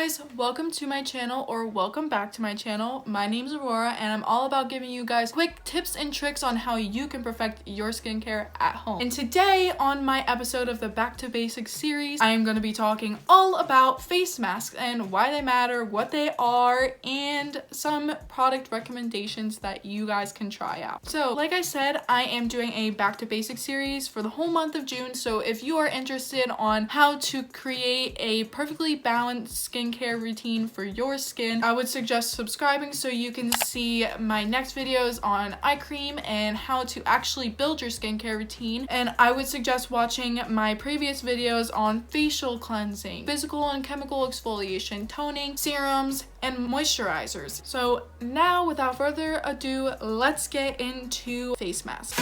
guys, welcome to my channel, or welcome back to my channel. My name's Aurora and I'm all about giving you guys quick tips and tricks on how you can perfect your skincare at home. And today on my episode of the Back to Basics series, I am going to be talking all about face masks and why they matter, what they are, and some product recommendations that you guys can try out. So like I said, I am doing a Back to Basics series for the whole month of June. So if you are interested on how to create a perfectly balanced skincare routine for your skin, I would suggest subscribing so you can see my next videos on eye cream and how to actually build your skincare routine. And I would suggest watching my previous videos on facial cleansing, physical and chemical exfoliation, toning, serums, and moisturizers. So now, without further ado, let's get into face masks.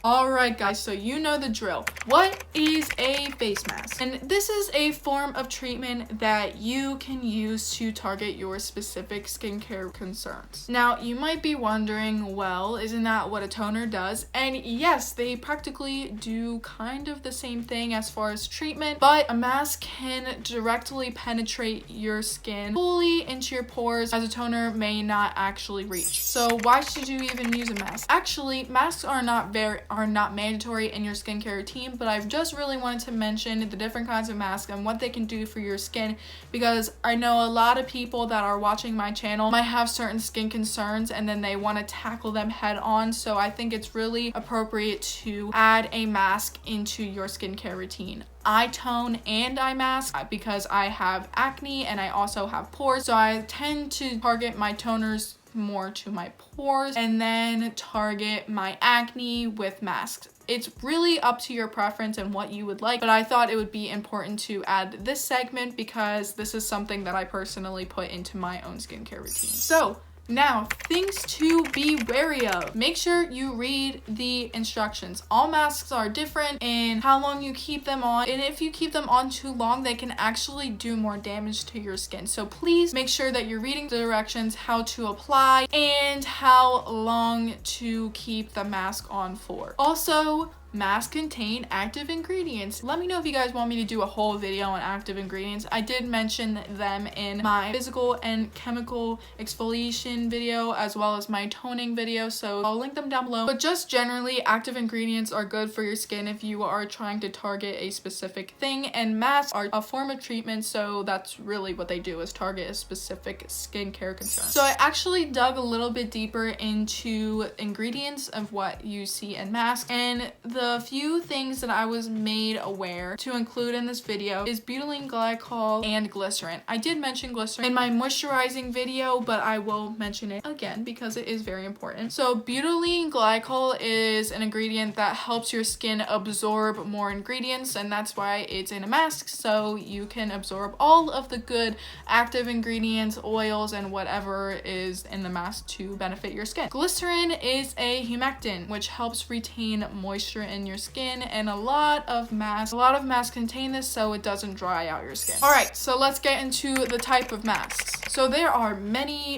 Alright guys, so you know the drill. What is a face mask? And this is a form of treatment that you can use to target your specific skincare concerns. Now, you might be wondering, well, isn't that what a toner does? And yes, they practically do kind of the same thing as far as treatment, but a mask can directly penetrate your skin fully into your pores, as a toner may not actually reach. So why should you even use a mask? Actually, masks are not mandatory in your skincare routine, but I've just really wanted to mention the different kinds of masks and what they can do for your skin, because I know a lot of people that are watching my channel might have certain skin concerns and then they want to tackle them head on. So I think it's really appropriate to add a mask into your skincare routine. I tone and I mask because I have acne and I also have pores, so I tend to target my toners more to my pores and then target my acne with masks. It's really up to your preference and what you would like, but I thought it would be important to add this segment because this is something that I personally put into my own skincare routine. So now, things to be wary of. Make sure you read the instructions. All masks are different in how long you keep them on, and if you keep them on too long, they can actually do more damage to your skin. So please make sure that you're reading the directions, how to apply, and how long to keep the mask on for. Also, masks contain active ingredients. Let me know if you guys want me to do a whole video on active ingredients. I did mention them in my physical and chemical exfoliation video as well as my toning video, so I'll link them down below. But just generally, active ingredients are good for your skin if you are trying to target a specific thing, and masks are a form of treatment, so that's really what they do, is target a specific skincare concern. So I actually dug a little bit deeper into ingredients of what you see in masks, and the few things that I was made aware to include in this video is butylene glycol and glycerin. I did mention glycerin in my moisturizing video, but I will mention it again because it is very important. So butylene glycol is an ingredient that helps your skin absorb more ingredients, and that's why it's in a mask, so you can absorb all of the good active ingredients, oils, and whatever is in the mask to benefit your skin. Glycerin is a humectant, which helps retain moisture in your skin, and a lot of masks contain this so it doesn't dry out your skin. Alright, so let's get into the type of masks. So there are many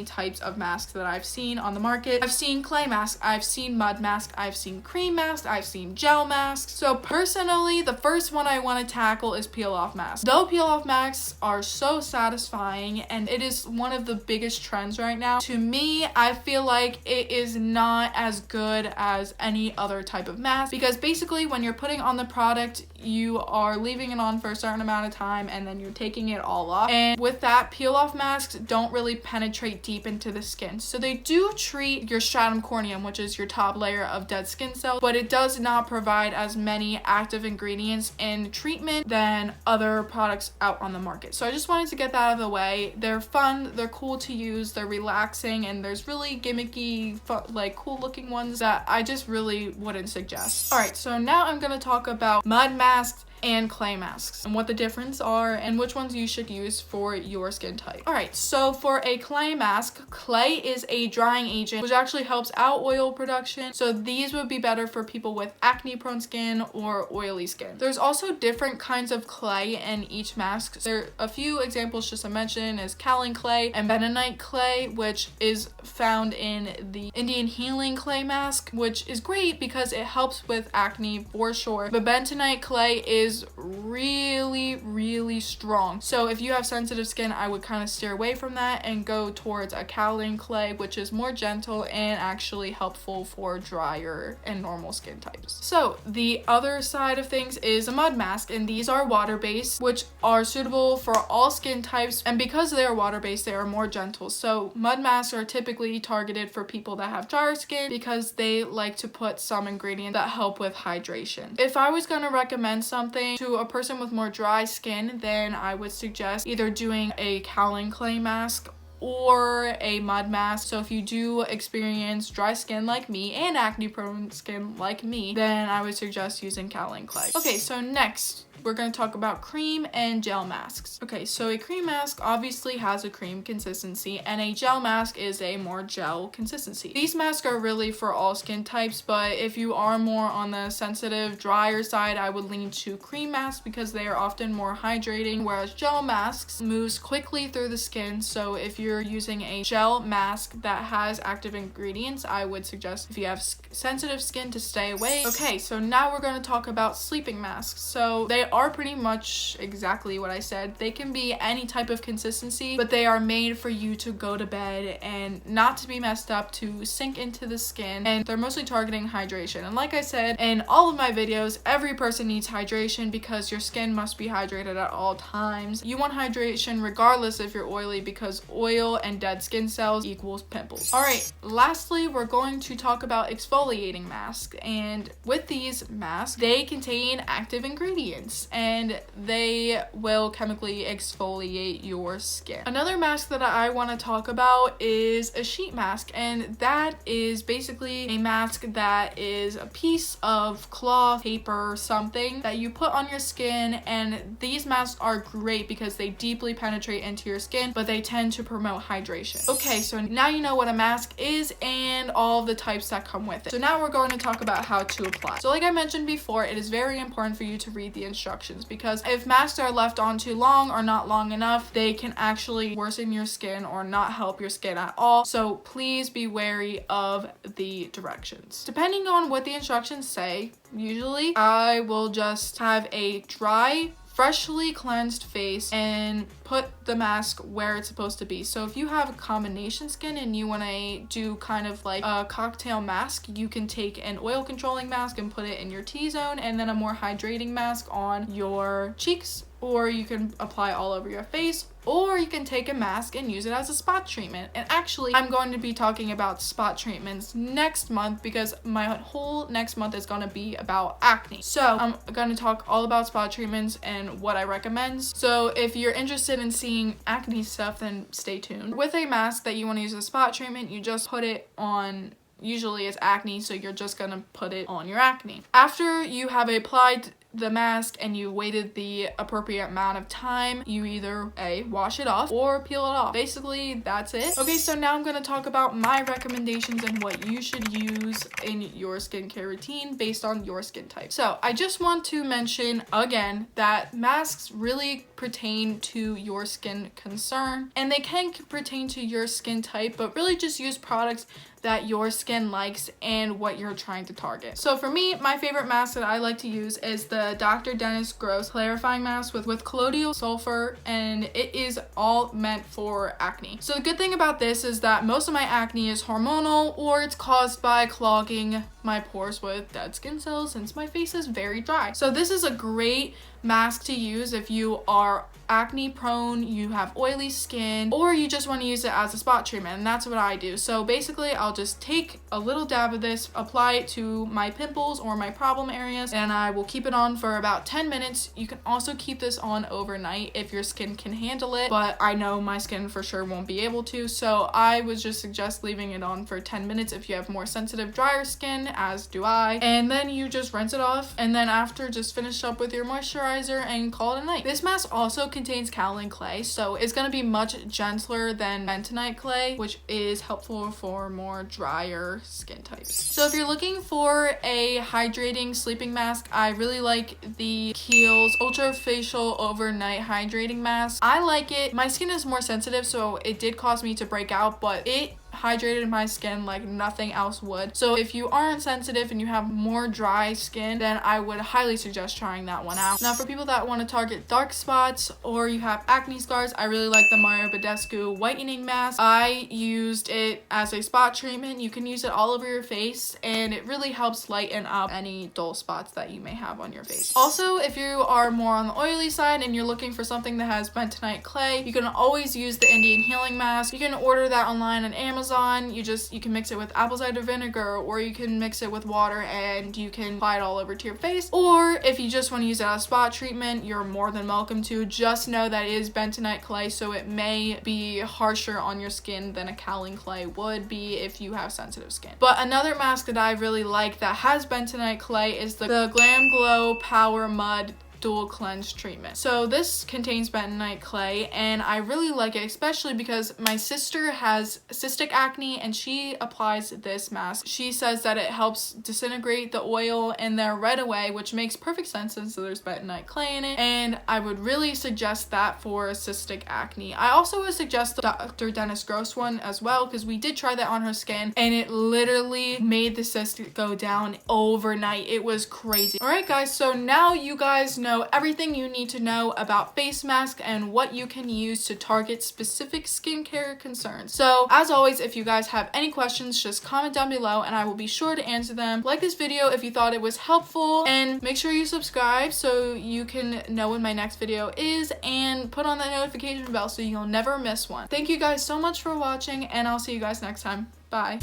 types of masks that I've seen on the market. I've seen clay masks, I've seen mud masks, I've seen cream masks, I've seen gel masks. So personally, the first one I want to tackle is peel off masks. Though peel off masks are so satisfying and it is one of the biggest trends right now, to me, I feel like it is not as good as any other type of mask, because basically when you're putting on the product, you are leaving it on for a certain amount of time and then you're taking it all off, and with that, peel off masks don't really penetrate deep into the skin. So they do treat your stratum corneum, which is your top layer of dead skin cells, but it does not provide as many active ingredients in treatment than other products out on the market. So I just wanted to get that out of the way. They're fun, they're cool to use, they're relaxing, and there's really gimmicky, like cool looking ones that I just really wouldn't suggest. Alright, so now I'm gonna talk about mud masks and clay masks, and what the difference are and which ones you should use for your skin type. Alright, so for a clay mask, clay is a drying agent which actually helps out oil production, so these would be better for people with acne prone skin or oily skin. There's also different kinds of clay in each mask. There are a few examples just to mention is kaolin clay and bentonite clay, which is found in the Indian healing clay mask, which is great because it helps with acne for sure. But bentonite clay is really strong, so if you have sensitive skin, I would kind of steer away from that and go towards a kaolin clay, which is more gentle and actually helpful for drier and normal skin types. So the other side of things is a mud mask, and these are water-based, which are suitable for all skin types, and because they are water-based, they are more gentle. So mud masks are typically targeted for people that have drier skin because they like to put some ingredients that help with hydration. If I was going to recommend something to a person with more dry skin, then I would suggest either doing a kaolin clay mask or a mud mask. So if you do experience dry skin like me and acne prone skin like me, then I would suggest using kaolin clay. Okay, so next we're going to talk about cream and gel masks. Okay, so a cream mask obviously has a cream consistency and a gel mask is a more gel consistency. These masks are really for all skin types, but if you are more on the sensitive, drier side, I would lean to cream masks because they are often more hydrating, whereas gel masks moves quickly through the skin. So if you're using a gel mask that has active ingredients, I would suggest if you have sensitive skin to stay away. Okay, so now we're going to talk about sleeping masks. So they are pretty much exactly what I said. They can be any type of consistency, but they are made for you to go to bed and not to be messed up, to sink into the skin, and they're mostly targeting hydration. And like I said in all of my videos, every person needs hydration because your skin must be hydrated at all times. You want hydration regardless if you're oily because oil and dead skin cells equals pimples. Alright, lastly, we're going to talk about exfoliating masks, and with these masks, they contain active ingredients and they will chemically exfoliate your skin. Another mask that I want to talk about is a sheet mask, and that is basically a mask that is a piece of cloth, paper, something that you put on your skin, and these masks are great because they deeply penetrate into your skin, but they tend to promote hydration. Okay, so now you know what a mask is and all of the types that come with it. So now we're going to talk about how to apply. So like I mentioned before, it is very important for you to read the instructions, because if masks are left on too long or not long enough, they can actually worsen your skin or not help your skin at all. So please be wary of the directions. Depending on what the instructions say, usually I will just have a dry, freshly cleansed face and put the mask where it's supposed to be. So if you have a combination skin and you want to do kind of like a cocktail mask, you can take an oil controlling mask and put it in your T-zone, and then a more hydrating mask on your cheeks, or you can apply all over your face, or you can take a mask and use it as a spot treatment. And actually, I'm going to be talking about spot treatments next month because my whole next month is going to be about acne. So I'm going to talk all about spot treatments and what I recommend. So if you're interested in seeing acne stuff, then stay tuned. With a mask that you want to use as a spot treatment, you just put it on. Usually it's acne, so you're just gonna put it on your acne. After you have applied the mask and you waited the appropriate amount of time, you either wash it off or peel it off. Basically, that's it. Okay, so now I'm going to talk about my recommendations and what you should use in your skincare routine based on your skin type. So I just want to mention again that masks really pertain to your skin concern, and they can pertain to your skin type, but really just use products that your skin likes and what you're trying to target. So for me, my favorite mask that I like to use is the Dr. Dennis Gross clarifying mask with colloidal sulfur, and it is all meant for acne. So the good thing about this is that most of my acne is hormonal, or it's caused by clogging my pores with dead skin cells since my face is very dry. So this is a great mask to use if you are acne prone, you have oily skin, or you just want to use it as a spot treatment, and that's what I do. So basically, I'll just take a little dab of this, apply it to my pimples or my problem areas, and I will keep it on for about 10 minutes. You can also keep this on overnight if your skin can handle it, but I know my skin for sure won't be able to, so I would just suggest leaving it on for 10 minutes if you have more sensitive, drier skin, as do I. And then you just rinse it off, and then after, just finish up with your moisturizer and call it a night. This mask also contains kaolin clay, so it's going to be much gentler than bentonite clay, which is helpful for more drier skin types. So if you're looking for a hydrating sleeping mask, I really like the Kiehl's Ultra Facial Overnight Hydrating Mask. I like it. My skin is more sensitive, so it did cause me to break out, but it hydrated my skin like nothing else would. So if you aren't sensitive and you have more dry skin, then I would highly suggest trying that one out. Now for people that want to target dark spots or you have acne scars, I really like the Mario Badescu whitening mask. I used it as a spot treatment. You can use it all over your face and it really helps lighten up any dull spots that you may have on your face. Also, if you are more on the oily side and you're looking for something that has bentonite clay, you can always use the Indian Healing Mask. You can order that online on Amazon. You can mix it with apple cider vinegar, or you can mix it with water and you can apply it all over to your face. Or if you just want to use it as a spot treatment, you're more than welcome to. Just know that it is bentonite clay, so it may be harsher on your skin than a kaolin clay would be if you have sensitive skin. But another mask that I really like that has bentonite clay is the Glam Glow PowerMud Dual Cleanse Treatment. So this contains bentonite clay and I really like it, especially because my sister has cystic acne and she applies this mask. She says that it helps disintegrate the oil in there right away, which makes perfect sense since there's bentonite clay in it, and I would really suggest that for cystic acne. I also would suggest the Dr. Dennis Gross one as well, because we did try that on her skin and it literally made the cyst go down overnight. It was crazy. Alright guys, so now you guys know everything you need to know about face masks and what you can use to target specific skincare concerns. So as always, if you guys have any questions, just comment down below and I will be sure to answer them. Like this video if you thought it was helpful, and make sure you subscribe so you can know when my next video is, and put on that notification bell so you'll never miss one. Thank you guys so much for watching and I'll see you guys next time. Bye.